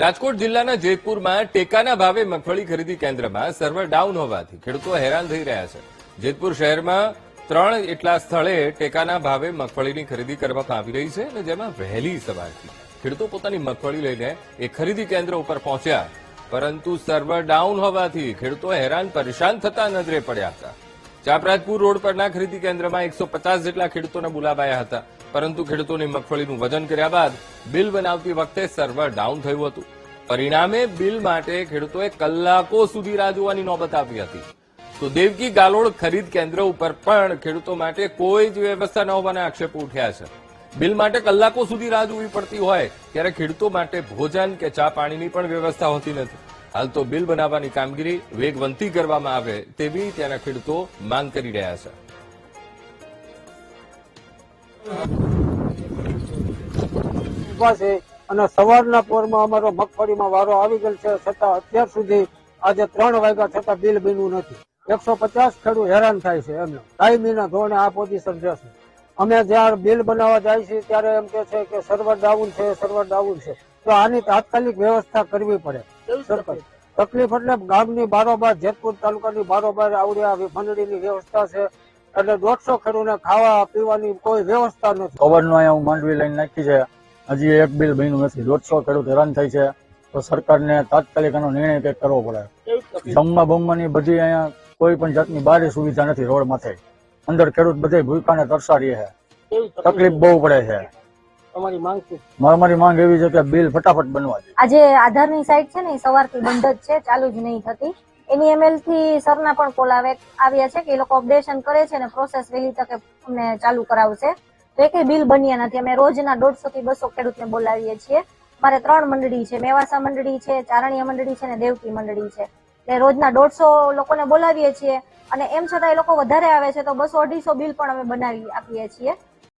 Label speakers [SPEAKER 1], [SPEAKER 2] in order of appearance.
[SPEAKER 1] રાજકોટ જિલ્લાના જેતપુરમાં ટેકાના ભાવે મગફળી ખરીદી કેન્દ્રમાં સર્વર ડાઉન હોવાથી ખેડૂતો હેરાન થઈ રહ્યા છે. જેતપુર શહેરમાં 3 એટલા સ્થળે ટેકાના ભાવે મગફળીની ખરીદી કરવામાં આવી રહી છે અને જેમાં વહેલી સવારથી ખેડૂતો પોતાની મગફળી લઈને એ ખરીદી કેન્દ્ર ઉપર પહોંચ્યા, પરંતુ સર્વર ડાઉન હોવાથી ખેડૂતો હેરાન પરેશાન થતા નજરે પડ્યા હતા. ચાપરાજપુર રોડ પરના ખરીદી કેન્દ્રમાં 150 જેટલા ખેડૂતોને બોલાવાયા હતા, પરંતુ ખેડૂતોની મગફળીનું વજન કર્યા બાદ બિલ બનાવતી વખતે સર્વર ડાઉન થયું હતું. પરિણામે બિલ માટે ખેડૂતોએ કલાકો સુધી રાહ જોવાની નોબત આવી હતી. તો દેવકી ગાલોડ ખરીદ કેન્દ્ર ઉપર પણ ખેડૂતો માટે કોઈ જ વ્યવસ્થા ન હોવાના આક્ષેપો ઉઠ્યા છે. બિલ માટે કલાકો સુધી રાહ જોવી પડતી હોય ત્યારે ખેડૂતો માટે ભોજન કે ચા પાણીની પણ વ્યવસ્થા હોતી નથી. હાલ તો બિલ બનાવવાની કામગીરી વેગવંતી કરવામાં આવે તેવી ત્યાંના ખેડૂતો માંગ કરી રહ્યા છે.
[SPEAKER 2] અને સવારના પોરમાં અમારો મગફળીમાં વારો આવી ગયેલ છે, છતાં અત્યાર સુધી આજે 3 વાગ્યા છતાં બિલ બન્યું નથી. 150 ખેડૂત હેરાન થાય છે. એમને કાયમીના ધોરણે આ પોઝિશન રહેશે. અમે જયારે બિલ બનાવવા જાય છે ત્યારે એમ કે છે કે સર્વર ડાઉન છે, સર્વર ડાઉન છે. તો આની તાત્કાલિક વ્યવસ્થા કરવી પડે. તકલીફ એટલે ગામની બારોબાર, જેતપુર તાલુકાની બારોબાર આવડ્યા મંડળીની વ્યવસ્થા છે, એટલે 150 ખેડૂતને ખાવા પીવાની કોઈ વ્યવસ્થા નથી.
[SPEAKER 3] ખબરનો અહીંયા હું માંડવી લઈને નાખી છે, હજી એક બિલ બન્યું નથી. 150 ખેડૂત હેરાન થાય છે. તો સરકારને તાત્કાલિક એનો નિર્ણય કંઈક કરવો પડે. જમવા બમવાની બધી અહીંયા કોઈ પણ જાતની બારી સુવિધા નથી. રોડ માથે અંદર ખેડૂત બધે ભૂખાને તરસા રહે છે. તકલીફ બહુ પડે છે. અમારી માંગ એવી છે કે બિલ ફટાફટ બનવા જોઈએ.
[SPEAKER 4] આજે આધારની સાઇટ છે ને એ સવારથી બંધ જ છે, ચાલુ જ નહીં થતી. NEML થી સરના પણ કોલ આવ્યા છે કે એ લોકો અપડેશન કરે છે અને પ્રોસેસ વહેલી તકે અમને ચાલુ કરાવશે. તો એક બિલ બન્યા નથી. અમે રોજના 150 થી 200 ખેડૂતને બોલાવીએ છીએ. મારે 3 મંડળી છે, મેવાસા મંડળી છે, ચારણીયા મંડળી છે અને દેવકી મંડળી છે. એટલે રોજના 150 લોકોને બોલાવીએ છીએ અને એમ છતાં એ લોકો વધારે આવે છે તો 200-250 બિલ પણ અમે બનાવી આપીએ છીએ.